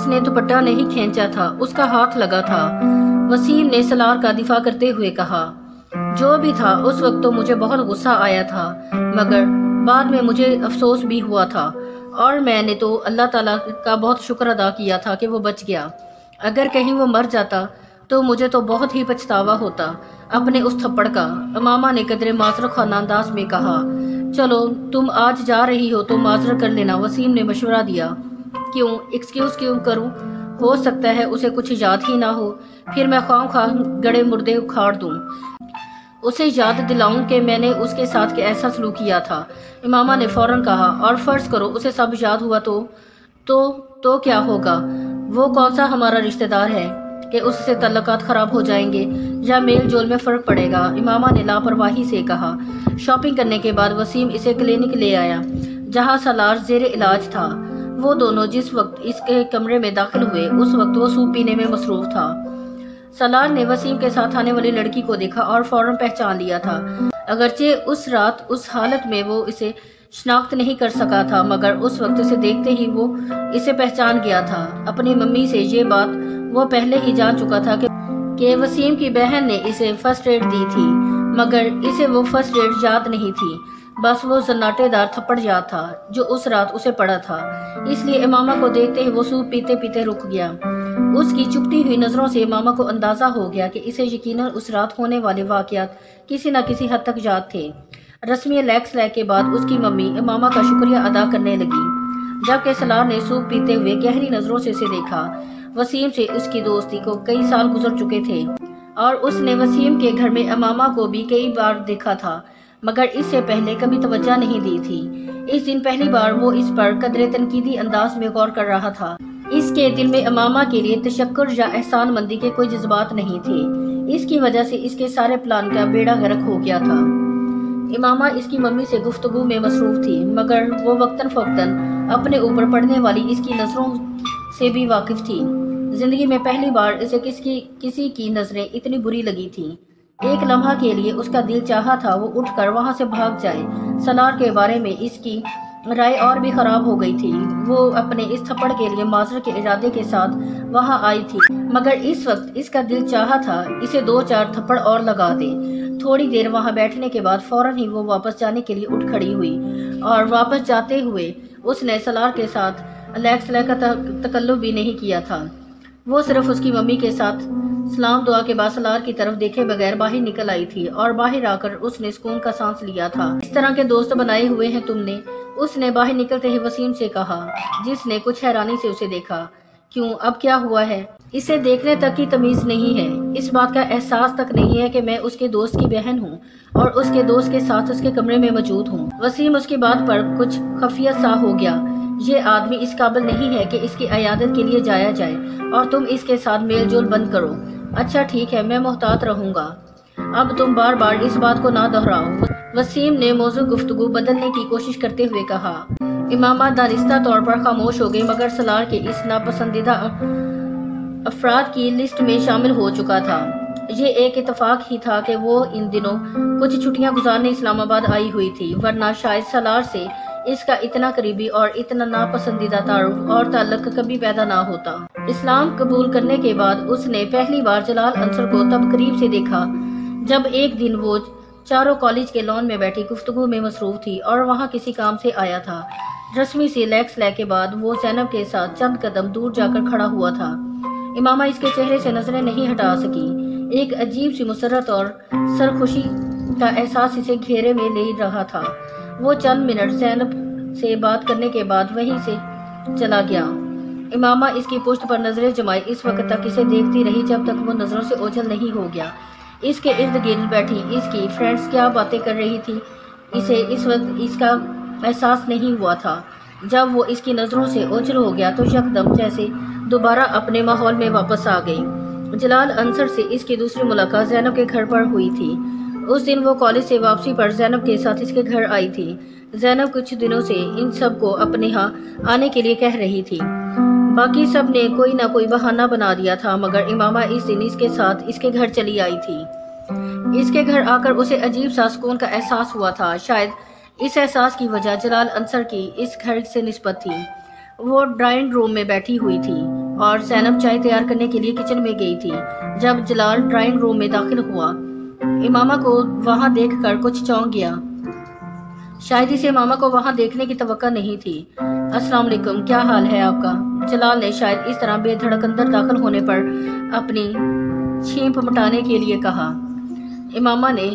اس نے دوپٹہ نہیں کھینچا تھا، اس کا ہاتھ لگا تھا۔ وسیم نے سالار کا دفاع کرتے ہوئے کہا، جو بھی تھا اس وقت تو مجھے بہت غصہ آیا تھا، مگر بعد میں مجھے افسوس بھی ہوا تھا، اور میں نے تو اللہ تعالیٰ کا بہت شکر ادا کیا تھا کہ وہ بچ گیا۔ اگر کہیں وہ مر جاتا تو مجھے تو بہت ہی پچھتاوا ہوتا اپنے اس تھپڑ کا۔ امامہ نے قدرے معذرت خانہ انداز میں کہا، چلو تم آج جا رہی ہو تو معذرت کر لینا۔ وسیم نے مشورہ دیا، کیوں ایکسکیوز کیوں کروں؟ ہو سکتا ہے اسے کچھ یاد ہی نہ ہو، پھر میں خواہ خواہ گڑے مردے اکھاڑ دوں، اسے یاد دلاؤں کہ میں نے اس کے ساتھ ایسا سلوک کیا تھا۔ امامہ نے فوراً کہا، اور فرض کرو اسے سب یاد ہوا تو کیا ہوگا؟ وہ کون سا ہمارا رشتہ دار ہے کہ اس سے تعلقات خراب ہو جائیں گے یا میل جول میں فرق پڑے گا؟ امامہ نے لاپرواہی سے کہا۔ شاپنگ کرنے کے بعد وسیم اسے کلینک لے آیا جہاں سالار زیر علاج تھا۔ وہ دونوں جس وقت اس کے کمرے میں داخل ہوئے اس وقت وہ سوپ پینے میں مصروف تھا۔ سالار نے وسیم کے ساتھ آنے والی لڑکی کو دیکھا اور فوراً پہچان لیا تھا۔ اگرچہ اس رات اس حالت میں وہ اسے شناخت نہیں کر سکا تھا، مگر اس وقت اسے دیکھتے ہی وہ اسے پہچان گیا تھا۔ اپنی ممی سے یہ بات وہ پہلے ہی جان چکا تھا کہ وسیم کی بہن نے اسے فرسٹ ایڈ دی تھی، مگر اسے وہ فرسٹ ایڈ یاد نہیں تھی، بس وہ زناٹے دار تھپڑ یاد تھا جو اس رات اسے پڑا تھا۔ اس لیے امامہ کو دیکھتے ہی وہ سوپ پیتے پیتے رک گیا۔ اس کی چپتی ہوئی نظروں سے امامہ کو اندازہ ہو گیا کہ اسے یقیناً اس رات ہونے والے واقعات کسی نہ کسی حد تک یاد تھے۔ رسمی لیکس لے کے بعد اس کی ممی امامہ کا شکریہ ادا کرنے لگی، جبکہ سالار نے سوپ پیتے ہوئے گہری نظروں سے اسے دیکھا۔ وسیم سے اس کی دوستی کو کئی سال گزر چکے تھے اور اس نے وسیم کے گھر میں امامہ کو بھی کئی بار دیکھا تھا، مگر اس سے پہلے کبھی توجہ نہیں دی تھی۔ اس دن پہلی بار وہ اس پر قدرے تنقیدی انداز میں غور کر رہا تھا۔ اس کے دل میں امامہ کے لیے تشکر یا احسان مندی کے کوئی جذبات نہیں تھے۔ اس کی وجہ سے اس کے سارے پلان کا بیڑا غرق ہو گیا تھا۔ امامہ اس کی ممی سے گفتگو میں مصروف تھی، مگر وہ وقتاً فوقتاً اپنے اوپر پڑنے والی اس کی نظروں سے بھی واقف تھی۔ زندگی میں پہلی بار اسے کسی کی نظریں اتنی بری لگی تھی۔ ایک لمحہ کے لیے اس کا دل چاہا تھا وہ اٹھ کر وہاں سے بھاگ جائے۔ سالار کے بارے میں اس کی رائے اور بھی خراب ہو گئی تھی۔ وہ اپنے اس تھپڑ کے لیے معذرت کے ارادے کے ساتھ وہاں آئی تھی، مگر اس وقت اس کا دل چاہا تھا اسے 2-4 تھپڑ اور لگا دے۔ تھوڑی دیر وہاں بیٹھنے کے بعد فوراً ہی وہ واپس جانے کے لیے اٹھ کھڑی ہوئی، اور واپس جاتے ہوئے اس نے سالار کے ساتھ لیکس کا تکلف بھی نہیں کیا تھا۔ وہ صرف اس کی ممی کے ساتھ سلام دعا کے بعد سالار کی طرف دیکھے بغیر باہر نکل آئی تھی، اور باہر آ کر اس نے سکون کا سانس لیا تھا۔ اس طرح کے دوست بنائے ہوئے ہیں تم نے؟ اس نے باہر نکلتے ہی وسیم سے کہا، جس نے کچھ حیرانی سے اسے دیکھا۔ کیوں، اب کیا ہوا ہے؟ اسے دیکھنے تک کی تمیز نہیں ہے، اس بات کا احساس تک نہیں ہے کہ میں اس کے دوست کی بہن ہوں اور اس کے دوست کے ساتھ اس کے کمرے میں موجود ہوں۔ وسیم اس کی بات پر کچھ خفیہ سا ہو گیا۔ یہ آدمی اس قابل نہیں ہے کہ اس کی عیادت کے لیے جایا جائے، اور تم اس کے ساتھ میل جول بند کرو۔ اچھا ٹھیک ہے، میں محتاط رہوں گا، اب تم بار بار اس بات کو نہ دہراؤ۔ وسیم نے موضوع گفتگو بدلنے کی کوشش کرتے ہوئے کہا۔ امامہ دانستہ طور پر خاموش ہو گئی، مگر سالار کے اس ناپسندیدہ افراد کی لسٹ میں شامل ہو چکا تھا۔ یہ ایک اتفاق ہی تھا کہ وہ ان دنوں کچھ چھٹیاں گزارنے اسلام آباد آئی ہوئی تھی، ورنہ شاید سالار سے اس کا اتنا قریبی اور اتنا ناپسندیدہ تعارف اور تعلق کبھی پیدا نہ ہوتا۔ اسلام قبول کرنے کے بعد اس نے پہلی بار جلال انصر کو تب قریب سے دیکھا جب ایک دن وہ چاروں کالج کے لان میں بیٹھی گفتگو میں مصروف تھی اور وہاں کسی کام سے آیا تھا۔ رسمی سی لیکس لے کے بعد وہ زینب کے ساتھ چند قدم دور جا کر کھڑا ہوا تھا۔ امامہ اس کے چہرے سے نظریں نہیں ہٹا سکی۔ ایک عجیب سی مسرت اور سرخوشی کا احساس اسے گھیرے میں لے رہا تھا۔ وہ چند منٹ زینب سے بات کرنے کے بعد وہیں سے چلا گیا۔ امامہ اس کی پشت پر نظریں جمائے اس وقت تک اسے دیکھتی رہی جب تک وہ نظروں سے اوجھل نہیں ہو گیا۔ اس کے ارد گرد بیٹھی اس کی فرینڈز کیا باتیں کر رہی تھی اسے اس وقت اس کا احساس نہیں ہوا تھا۔ جب وہ اس کی نظروں سے اوجھل ہو گیا تو یکدم جیسے دوبارہ اپنے ماحول میں واپس آ گئی۔ جلال انصر سے اس کی دوسری ملاقات زینب کے گھر پر ہوئی تھی۔ اس دن وہ کالج سے واپسی پر زینب کے ساتھ اس کے گھر آئی تھی۔ زینب کچھ دنوں سے ان سب کو اپنے ہاں آنے کے لیے کہہ رہی تھی۔ باقی سب نے کوئی نہ کوئی بہانہ بنا دیا تھا، مگر امامہ اس دن اس کے ساتھ اس کے گھر چلی آئی تھی۔ اس کے گھر آ کر اسے عجیب سا سکون کا احساس ہوا تھا۔ شاید اس احساس کی وجہ جلال انصر کی اس گھر سے نسبت تھی۔ وہ ڈرائنگ روم میں بیٹھی ہوئی تھی، اور زینب چائے تیار کرنے کے لیے کچن میں گئی تھی جب جلال ڈرائنگ روم میں داخل ہوا۔ امامہ کو وہاں دیکھ کر کچھ چونک گیا، شاید اسے امامہ کو وہاں دیکھنے کی توقع نہیں تھی۔ السلام علیکم، کیا حال ہے آپ کا؟ جلال نے شاید اس طرح بے دھڑک اندر داخل ہونے پر اپنی چھینپ مٹانے کے لیے کہا۔ امامہ نے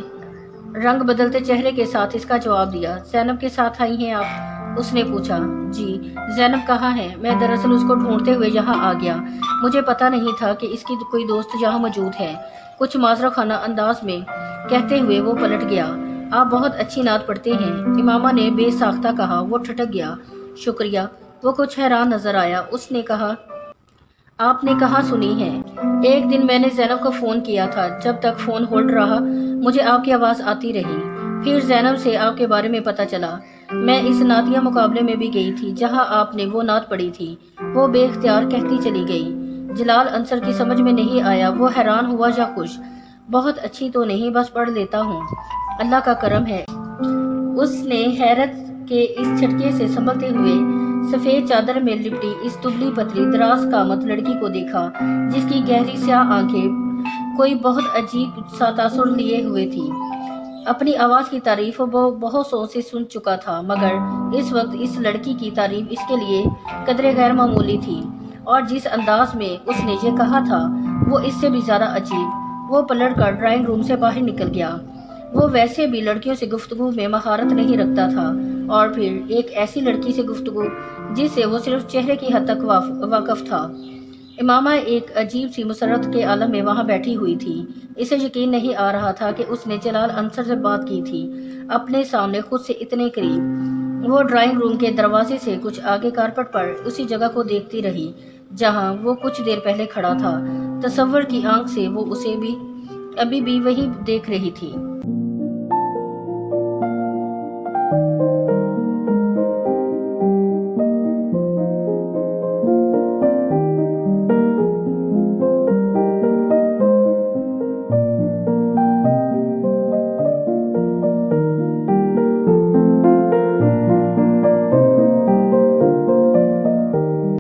رنگ بدلتے چہرے کے ساتھ اس کا جواب دیا۔ زینب کے ساتھ آئی ہیں آپ؟ اس نے پوچھا۔ جی۔ زینب کہاں ہے؟ میں دراصل اس کو ڈھونڈتے ہوئے یہاں آ گیا، مجھے پتا نہیں تھا کہ اس کی کوئی دوست یہاں موجود ہے، کچھ معذرہ خانہ انداز میں کہتے ہوئے وہ پلٹ گیا۔ آپ بہت اچھی نعت پڑھتے ہیں، امامہ نے بے ساختہ کہا۔ وہ ٹھٹک گیا۔ شکریہ۔ وہ کچھ حیران نظر آیا۔ اس نے کہا، آپ نے کہاں سنی ہے؟ ایک دن میں نے زینب کو فون کیا تھا، جب تک فون ہولڈ رہا مجھے آپ کی آواز آتی رہی، پھر زینب سے آپ کے بارے میں پتا چلا۔ میں اس نعتیہ مقابلے میں بھی گئی تھی جہاں آپ نے وہ نعت پڑھی تھی۔ وہ بے اختیار کہتی چلی گئی۔ جلال انصر کی سمجھ میں نہیں آیا وہ حیران ہوا یا خوش۔ بہت اچھی تو نہیں، بس پڑھ لیتا ہوں، اللہ کا کرم ہے۔ اس نے حیرت کے اس جھٹکے سے سنبھلتے ہوئے سفید چادر میں لپٹی اس دبلی پتلی دراز قامت لڑکی کو دیکھا جس کی گہری سیاہ آنکھیں کوئی بہت عجیب سا تاثر لیے ہوئے تھی۔ اپنی آواز کی تعریف وہ بہت سو سے سن چکا تھا، مگر اس وقت اس لڑکی کی تعریف اس کے لیے قدرے غیر معمولی تھی، اور جس انداز میں اس نے یہ کہا تھا وہ اس سے بھی زیادہ عجیب۔ وہ پلٹ کر ڈرائنگ روم سے باہر نکل گیا۔ وہ ویسے بھی لڑکیوں سے گفتگو میں مہارت نہیں رکھتا تھا، اور پھر ایک ایسی لڑکی سے گفتگو جس سے وہ صرف چہرے کی حد تک واقف تھا۔ امامہ ایک عجیب سی مسرت کے عالم میں وہاں بیٹھی ہوئی تھی۔ اسے یقین نہیں آ رہا تھا کہ اس نے جلال انصر سے بات کی تھی، اپنے سامنے خود سے اتنے قریب۔ وہ ڈرائنگ روم کے دروازے سے کچھ آگے کارپٹ پر اسی جگہ کو دیکھتی رہی جہاں وہ کچھ دیر پہلے کھڑا تھا۔ تصور کی آنکھ سے وہ اسے بھی ابھی بھی وہی دیکھ رہی تھی۔